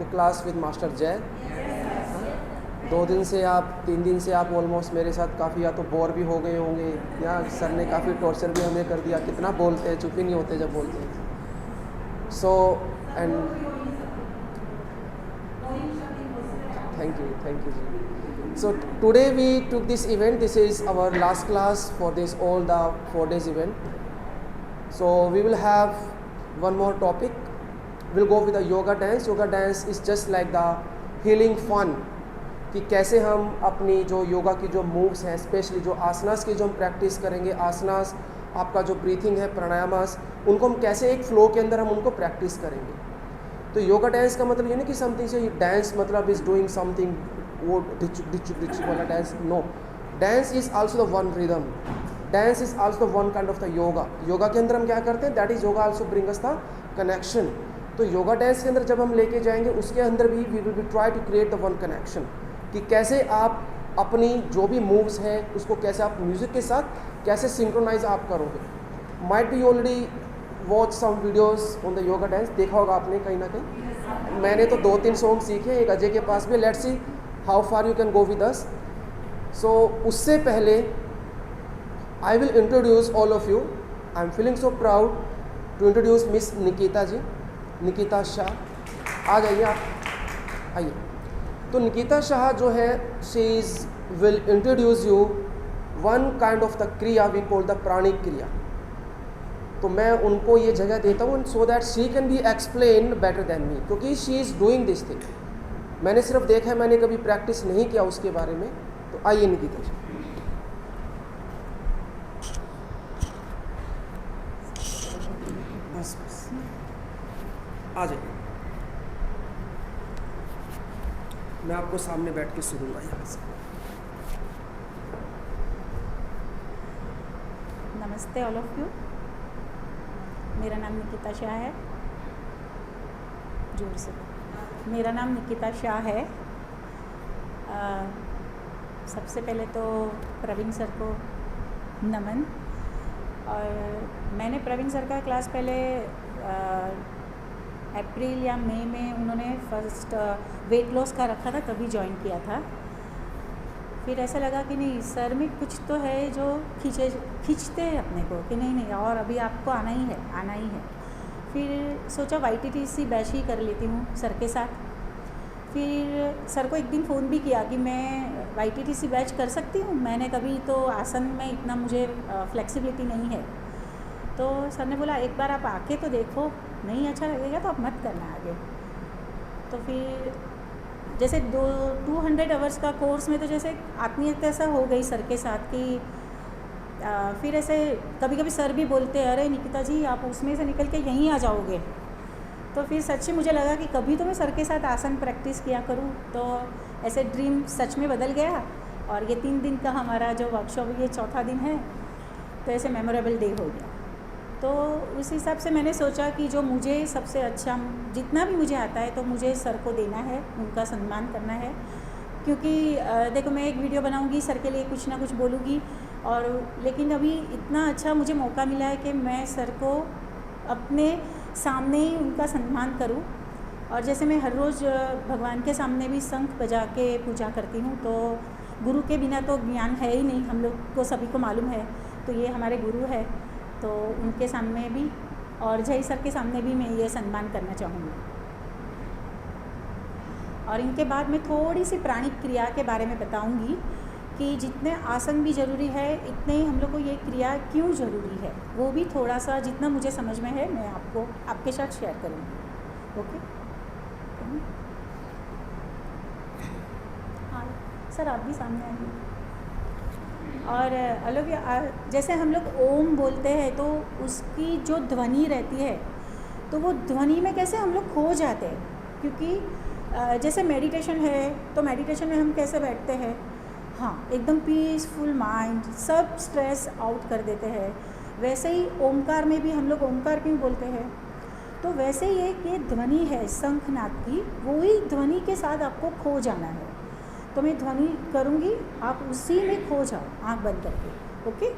The class with master जय? 2 दिन से आप 3 दिन से आप ऑलमोस्ट मेरे साथ काफ़ी या तो बोर भी हो गए होंगे या सर ने काफ़ी टॉर्चर भी हमें कर दिया। कितना बोलते हैं, चुप ही नहीं होते जब बोलते हैं। सो एंड थैंक यू जी। So today we took this event. This is our last class for this all the 4 days event. So we will have one more topic. We'll go with the yoga dance. Yoga dance is just like the healing fun. कि कैसे हम अपनी जो योगा की जो moves हैं, specially जो आसनास की जो हम प्रैक्टिस करेंगे, आसनास आपका जो ब्रीथिंग है, प्राणायामास, उनको हम कैसे एक फ्लो के अंदर हम उनको प्रैक्टिस करेंगे। तो योगा डांस का मतलब ये नहीं कि समथिंग से डांस मतलब इज़ डूइंग समथिंग वो डिचुक वाला dance. No, dance is also the one rhythm, dance is also the one kind of the yoga. Yoga के अंदर हम क्या करते हैं, that is yoga also bring us the connection. तो योगा डांस के अंदर जब हम लेके जाएंगे, उसके अंदर भी we will be try to create the one connection, कि कैसे आप अपनी जो भी मूव्स हैं उसको कैसे आप म्यूज़िक के साथ कैसे सिंक्रोनाइज आप करोगे। Might be already watch some videos on the yoga dance, देखा होगा आपने कहीं ना कहीं। मैंने तो 2-3 सॉन्ग सीखे, एक अजय के पास भी। Let's see how far you can go with us. So उससे पहले I will introduce all of you. I am feeling so proud to introduce miss Nikita ji, Nikita Shah. आ जाइए आप, आइए। तो निकिता शाह जो है, she is will introduce you one kind of the kriya we call the pranic kriya. तो मैं उनको ये जगह देता हूँ so that she can B explain better than me, क्योंकि she is doing this thing. मैंने सिर्फ देखा है, मैंने कभी प्रैक्टिस नहीं किया उसके बारे में। तो आइए निकिता जी। बस आ जाइए, मैं आपको सामने बैठ के सुनूंगा यहाँ से। नमस्ते ऑल ऑफ यू। मेरा नाम निकिता शाह है। जोर से, मेरा नाम निकिता शाह है। सबसे पहले तो प्रवीण सर को नमन। और मैंने प्रवीण सर का क्लास पहले अप्रैल या मई में उन्होंने फर्स्ट वेट लॉस का रखा था, तभी ज्वाइन किया था। फिर ऐसा लगा कि नहीं, सर में कुछ तो है जो खींचते हैं अपने को, कि नहीं और अभी आपको आना ही है। फिर सोचा YTTC बैच ही कर लेती हूँ सर के साथ। फिर सर को एक दिन फ़ोन भी किया कि मैं YTTC बैच कर सकती हूँ। मैंने कभी तो आसन में इतना मुझे फ्लेक्सिबिलिटी नहीं है। तो सर ने बोला एक बार आप आके तो देखो, नहीं अच्छा लगेगा तो आप मत करना आगे। तो फिर जैसे 200 आवर्स का कोर्स में तो जैसे आत्मीयता ऐसा हो गई सर के साथ कि फिर ऐसे कभी कभी सर भी बोलते हैं, अरे निकिता जी आप उसमें से निकल के यहीं आ जाओगे। तो फिर सच्ची मुझे लगा कि कभी तो मैं सर के साथ आसन प्रैक्टिस किया करूँ। तो ऐसे ड्रीम सच में बदल गया। और ये 3 दिन का हमारा जो वर्कशॉप, ये 4था दिन है, तो ऐसे मेमोरेबल डे हो गया। तो उस हिसाब से मैंने सोचा कि जो मुझे सबसे अच्छा, जितना भी मुझे आता है तो मुझे सर को देना है, उनका सम्मान करना है। क्योंकि देखो, मैं एक वीडियो बनाऊंगी, सर के लिए कुछ ना कुछ बोलूँगी, और लेकिन अभी इतना अच्छा मुझे मौका मिला है कि मैं सर को अपने सामने ही उनका सम्मान करूं। और जैसे मैं हर रोज़ भगवान के सामने भी शंख बजा के पूजा करती हूं, तो गुरु के बिना तो ज्ञान है ही नहीं, हम लोग को सभी को मालूम है। तो ये हमारे गुरु है, तो उनके सामने भी और जय सर के सामने भी मैं ये सम्मान करना चाहूँगी। और इनके बाद मैं थोड़ी सी प्राणिक क्रिया के बारे में बताऊँगी कि जितने आसन भी ज़रूरी है, इतने ही हम लोग को ये क्रिया क्यों ज़रूरी है, वो भी थोड़ा सा जितना मुझे समझ में है मैं आपको आपके साथ शेयर करूँगी। ओके? हाँ सर, आप भी सामने आइए। और अलग जैसे हम लोग ओम बोलते हैं तो उसकी जो ध्वनि रहती है, तो वो ध्वनि में कैसे हम लोग खो जाते हैं। क्योंकि जैसे मेडिटेशन है, तो मेडिटेशन में हम कैसे बैठते हैं, हाँ एकदम पीसफुल माइंड, सब स्ट्रेस आउट कर देते हैं। वैसे ही ओमकार में भी हम लोग ओमकार क्यों बोलते हैं, तो वैसे ही एक ये ध्वनि है शंखनाद की, वही ध्वनि के साथ आपको खो जाना है। तो मैं ध्वनि करूँगी, आप उसी में खो जाओ आँख बंद करके। ओके?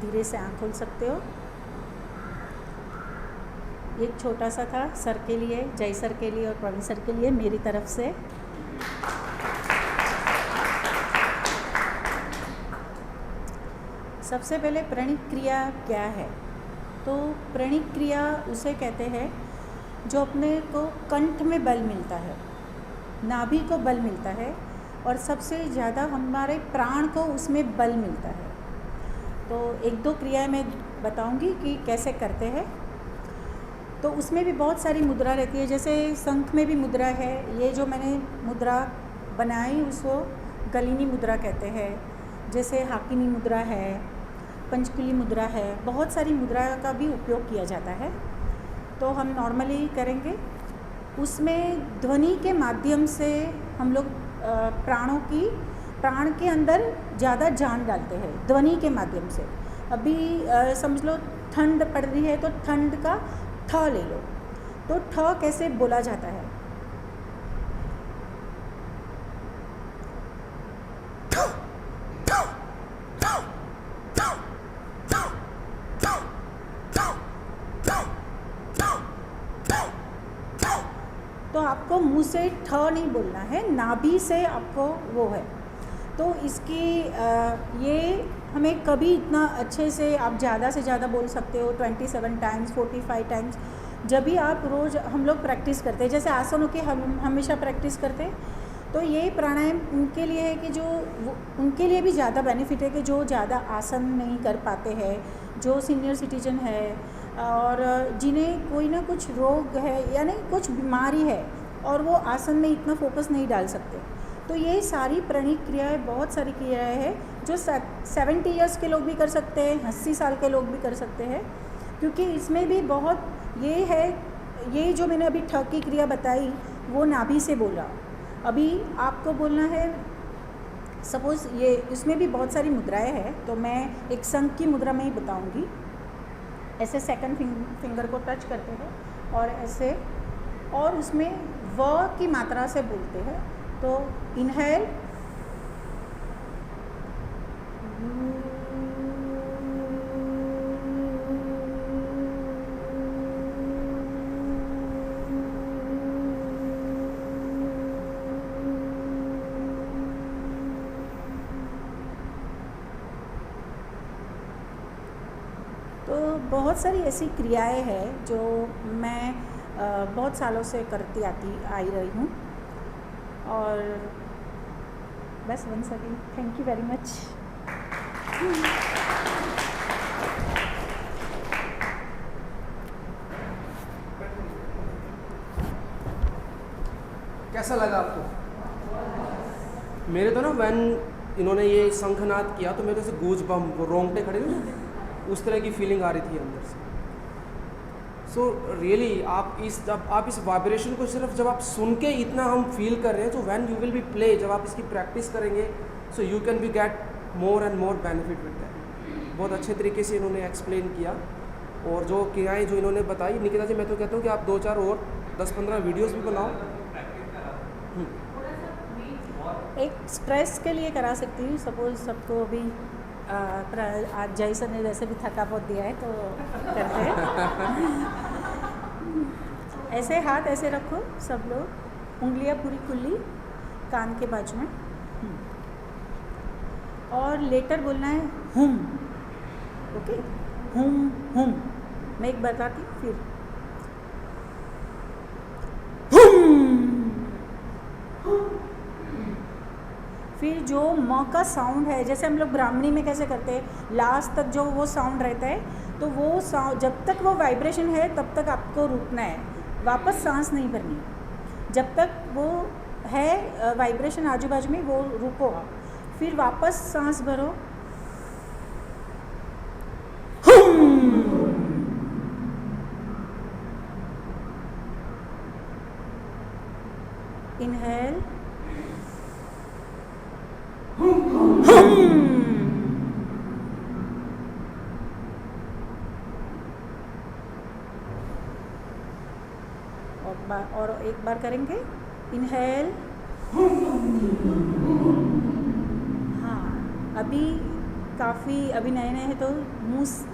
धीरे से आँख खोल सकते हो। एक छोटा सा था सर के लिए, जय सर के लिए और प्रवीण सर के लिए मेरी तरफ से। सबसे पहले प्रणिक क्रिया क्या है? तो प्रणिक क्रिया उसे कहते हैं जो अपने को कंठ में बल मिलता है, नाभि को बल मिलता है और सबसे ज़्यादा हमारे प्राण को उसमें बल मिलता है। तो एक दो क्रियाएं मैं बताऊंगी कि कैसे करते हैं। तो उसमें भी बहुत सारी मुद्रा रहती है, जैसे शंख में भी मुद्रा है। ये जो मैंने मुद्रा बनाई उसको गलिनी मुद्रा कहते हैं। जैसे हाकिनी मुद्रा है, पंचकुली मुद्रा है, बहुत सारी मुद्रा का भी उपयोग किया जाता है। तो हम नॉर्मली करेंगे, उसमें ध्वनि के माध्यम से हम लोग प्राण के अंदर ज़्यादा जान डालते हैं ध्वनि के माध्यम से। अभी समझ लो ठंड पड़ रही है तो ठंड का ठ ले लो, तो ठ कैसे बोला जाता है? तो आपको मुंह से ठ नहीं बोलना है, नाभि से आपको वो है। तो इसकी ये हमें कभी इतना अच्छे से आप ज़्यादा से ज़्यादा बोल सकते हो 27 टाइम्स 45 टाइम्स, जब भी आप रोज़ हम लोग प्रैक्टिस करते हैं, जैसे आसनों की हम हमेशा प्रैक्टिस करते हैं। तो ये प्राणायाम उनके लिए है कि जो उनके लिए भी ज़्यादा बेनिफिट है कि जो ज़्यादा आसन नहीं कर पाते हैं, जो सीनियर सिटीजन है और जिन्हें कोई ना कुछ रोग है यानी कुछ बीमारी है और वो आसन में इतना फोकस नहीं डाल सकते। तो ये सारी प्रणिक क्रियाएं, बहुत सारी क्रियाएं हैं जो 70 इयर्स के लोग भी कर सकते हैं, 80 साल के लोग भी कर सकते हैं, क्योंकि इसमें भी बहुत ये है। ये जो मैंने अभी ठ की क्रिया बताई वो नाभि से बोला। अभी आपको बोलना है, सपोज़ ये इसमें भी बहुत सारी मुद्राएं हैं, तो मैं एक शंख की मुद्रा में ही बताऊंगी। ऐसे सेकंड फिंगर को टच करते हैं और ऐसे, और उसमें व की मात्रा से बोलते हैं। तो इनहेल, तो बहुत सारी ऐसी क्रियाएं हैं जो मैं बहुत सालों से करती आई रही हूँ। और बस once again thank you very much. कैसा लगा आपको? मेरे तो ना व्हेन इन्होंने ये शंखनाद किया तो मेरे से गूज बम्प, रोंगटे खड़े नहीं, उस तरह की फीलिंग आ रही थी अंदर से। सो रियली आप इस वाइब्रेशन को सिर्फ जब आप सुन के इतना हम फील कर रहे हैं, तो when you will be play, जब आप इसकी प्रैक्टिस करेंगे, so you can B get more and more benefit with that. बहुत अच्छे तरीके से इन्होंने एक्सप्लेन किया। और जो क्रियाएँ जो इन्होंने बताई, निकिता जी मैं तो कहता हूँ कि आप 2-4 और 10-15 वीडियोज़ भी बनाओ। एक स्ट्रेस के लिए करा सकती हूँ। सपोज सबको अभी आज जैसन ने वैसे भी थका बहुत दिया है तो करते हैं। ऐसे हाथ ऐसे रखो सब लोग, उंगलियां पूरी खुली कान के बाजू में, और लेटर बोलना है हुम। ओके, हुम हुम। मैं एक बताती हूँ फिर। फिर जो म का साउंड है, जैसे हम लोग ब्राह्मणी में कैसे करते हैं, लास्ट तक जो वो साउंड रहता है, तो वो साउंड जब तक वो वाइब्रेशन है तब तक आपको रुकना है, वापस सांस नहीं भरनी। जब तक वो है वाइब्रेशन आजू बाजू में, वो रुको, फिर वापस सांस भरो। इनहेल, और एक बार करेंगे। इनहेल, हाँ, अभी काफ़ी अभी नए नए हैं तो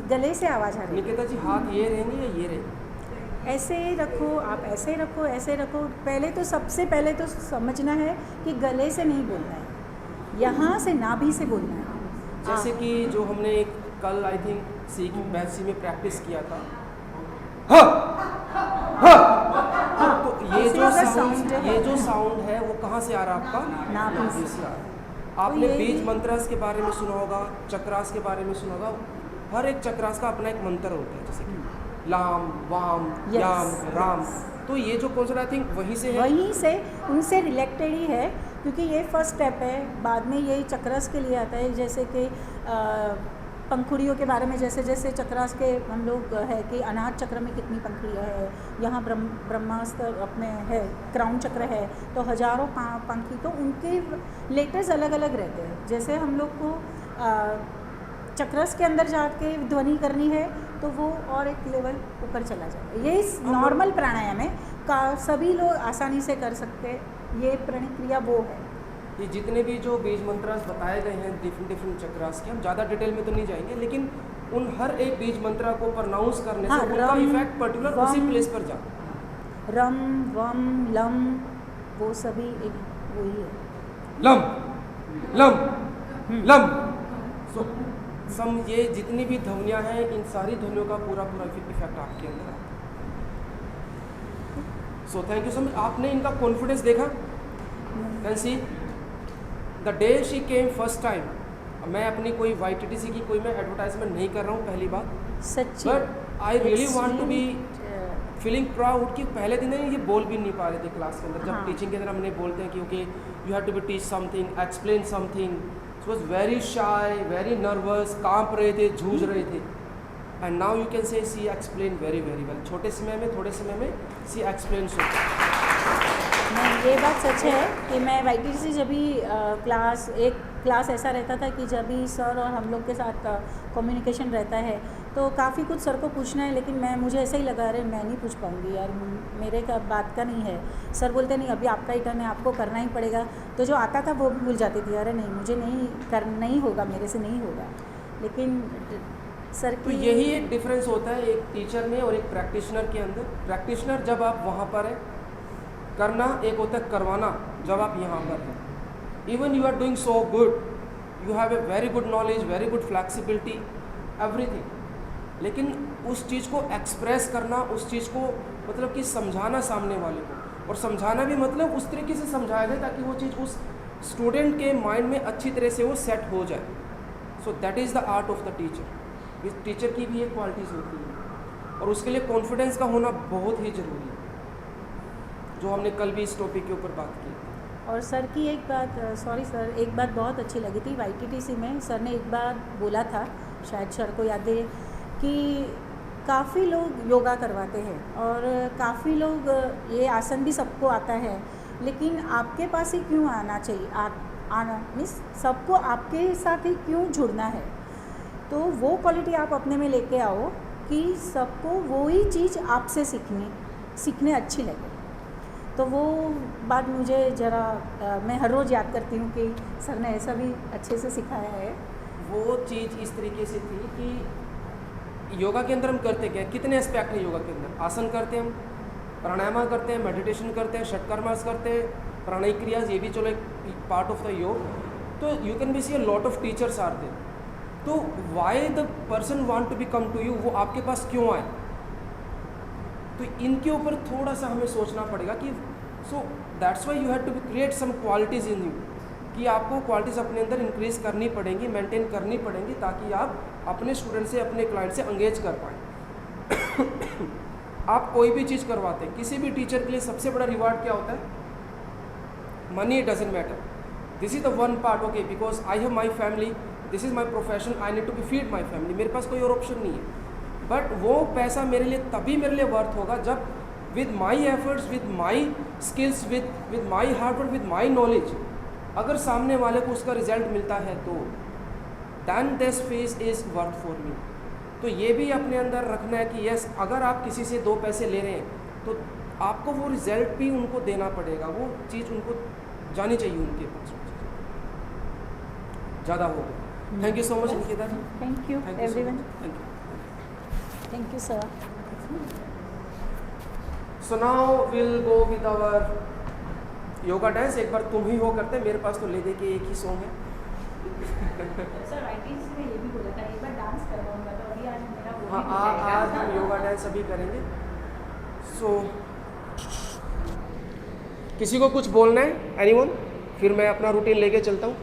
गले से आवाज़ आ रही है। निकिता जी हाथ ये रहेंगे या ये रहेंगे? ऐसे रखो, आप ऐसे रखो, ऐसे रखो। पहले तो सबसे पहले तो समझना है कि गले से नहीं बोलना है, यहाँ से नाभि से बोलना है। जैसे कि जो हमने कल आई थिंक सी की बैच सी में प्रैक्टिस किया था, हाँ हाँ, तो ये जो साउंड है वो कहाँ से आ रहा है आपका? नाभि से आ रहा है। आपने बीज मंत्रास के बारे में सुना होगा, चक्रास के बारे में सुना होगा। हर एक चक्रास का अपना एक मंत्र होता है, जैसे कि लाम, वाम, याम, राम। तो ये जो कॉन्सेप्ट आई थिंक वहीं से है, वहीं से उनसे रिलेटेड ही है, क्योंकि ये फर्स्ट स्टेप है। बाद में यही चक्रास के लिए आता है, जैसे कि पंखुड़ियों के बारे में, जैसे जैसे चक्रास के हम लोग है कि अनाहत चक्र में कितनी पंखुड़ियाँ है, यहाँ ब्रह्मास्त्र अपने है, क्राउन चक्र है, तो हजारों पंखी, तो उनके लेटर्स अलग अलग रहते हैं। जैसे हम लोग को चक्रस के अंदर जाके ध्वनि करनी है तो वो और एक लेवल ऊपर चला जाएगा। ये इस नॉर्मल प्राणायाम है का सभी लोग आसानी से कर सकते हैं। ये प्रक्रिया वो है। ये जितने भी जो बीज मंत्रास बताए गए हैं डिफरेंट चक्रास के, हम ज़्यादा डिटेल में तो नहीं जाएंगे, लेकिन उन हर एक बीज मंत्रा को प्रोनाउंस करने से उनका इफेक्ट पर्टिकुलर उसी प्लेस पर जाता है। रम, वम, लम, वो सभी एक वही है। लम लम लम, सो सम, ये जितनी भी ध्वनियाँ हैं, इन सारी ध्वनियों का पूरा इफेक्ट आपके अंदर आता है। So thank you so much. आपने इनका कॉन्फिडेंस देखा? Can see the day she came first time. मैं अपनी कोई YTTC की कोई मैं एडवर्टाइजमेंट नहीं कर रहा हूँ, पहली बात, सच्ची, but I really want to be feeling proud कि पहले दिन ये बोल भी नहीं पा रहे थे क्लास के अंदर। जब टीचिंग के अंदर हमने बोलते हैं क्योंकि you have to be teach something, explain something, so was very shy, very nervous, कांप रहे थे, जूझ रहे थे। And now you can say see explain very very well. छोटे समय में, थोड़े समय में सी एक्सप्लेन सो। ये बात सच है कि मैं YTTC जब भी क्लास ऐसा रहता था कि जब भी सर और हम लोग के साथ कम्युनिकेशन रहता है तो काफ़ी कुछ सर को पूछना है, लेकिन मुझे ऐसा ही लगा, अरे मैं नहीं पूछ पाऊँगी यार, मेरे का बात का नहीं है। सर बोलते नहीं अभी आपका ही टर्न है, आपको करना ही पड़ेगा। तो जो आता था वो भी भूल जाती थी, अरे नहीं मुझे नहीं होगा, मेरे से नहीं होगा। लेकिन सर तो यही एक डिफरेंस होता है एक टीचर में और एक प्रैक्टिशनर के अंदर। प्रैक्टिशनर जब आप वहाँ पर है, करना एक होता है, करवाना जब आप यहाँ पर हैं। Even you are doing so good, you have a very good knowledge, very good flexibility, everything, लेकिन उस चीज़ को एक्सप्रेस करना, उस चीज़ को मतलब कि समझाना सामने वाले को, और समझाना भी मतलब उस तरीके से समझाया जाए ताकि वो चीज़ उस स्टूडेंट के माइंड में अच्छी तरह से वो सेट हो जाए। So that is the art of the teacher. इस टीचर की भी एक क्वालिटीज़ होती है और उसके लिए कॉन्फिडेंस का होना बहुत ही ज़रूरी है, जो हमने कल भी इस टॉपिक के ऊपर बात की। और सर की एक बात, सॉरी सर, एक बात बहुत अच्छी लगी थी YTTC में। सर ने एक बार बोला था, शायद सर को याद है, कि काफ़ी लोग योगा करवाते हैं और काफ़ी लोग ये आसन भी सबको आता है, लेकिन आपके पास ही क्यों आना चाहिए, आना मीन्स सबको आपके साथ ही क्यों जुड़ना है। तो वो क्वालिटी आप अपने में लेके आओ कि सबको वही चीज़ आपसे सीखने अच्छी लगे। तो वो बात मुझे ज़रा मैं हर रोज़ याद करती हूँ कि सर ने ऐसा भी अच्छे से सिखाया है। वो चीज़ इस तरीके से थी कि योगा के अंदर हम करते क्या, कितने एस्पेक्ट हैं योगा के अंदर। आसन करते हैं, हम प्राणायाम करते हैं, मेडिटेशन करते हैं, षटकर्मास करते हैं, प्राणायाम क्रियाज, ये भी चलो एक पार्ट ऑफ द योग। तो you can be see a lot of teachers are there. तो why the person want to be come to you, वो आपके पास क्यों आए। तो इनके ऊपर थोड़ा सा हमें सोचना पड़ेगा कि so that's why you have to create some qualities in you, कि आपको क्वालिटीज़ अपने अंदर इंक्रीज करनी पड़ेंगी, मेंटेन करनी पड़ेंगी, ताकि आप अपने स्टूडेंट से, अपने क्लाइंट से एंगेज कर पाएँ। आप कोई भी चीज़ करवाते हैं, किसी भी टीचर के लिए सबसे बड़ा रिवार्ड क्या होता है? Money doesn't matter, this is the one part, okay, because I have my family, this is my profession, I need to be feed my family, मेरे पास कोई और ऑप्शन नहीं है। बट वो पैसा मेरे लिए तभी मेरे लिए वर्थ होगा जब with my efforts, with my skills, with my hard work, with my knowledge, अगर सामने वाले को उसका रिजल्ट मिलता है तो then this phase is worth for me. तो ये भी अपने अंदर रखना है कि यस, अगर आप किसी से 2 पैसे ले रहे हैं तो आपको वो रिजल्ट भी उनको देना पड़ेगा, वो चीज़ उनको जानी चाहिए, उनके पास ज़्यादा होगा। Thank you so much Nikita ji. Thank you Thank you so everyone. much. Thank you. Thank you sir. So now we'll go with our yoga dance. एक बार तुम ही हो करते हैं, मेरे पास तो ले दे के एक ही सॉन्ग है। सर राइटिंग से ये भी बोला था एक बार डांस करवाऊंगा, तो अभी आज मेरा वो हाँ, आज हम योगा डांस अभी करेंगे। सो किसी को कुछ बोलना है? एनीवन? फिर मैं अपना रूटीन लेके चलता हूँ।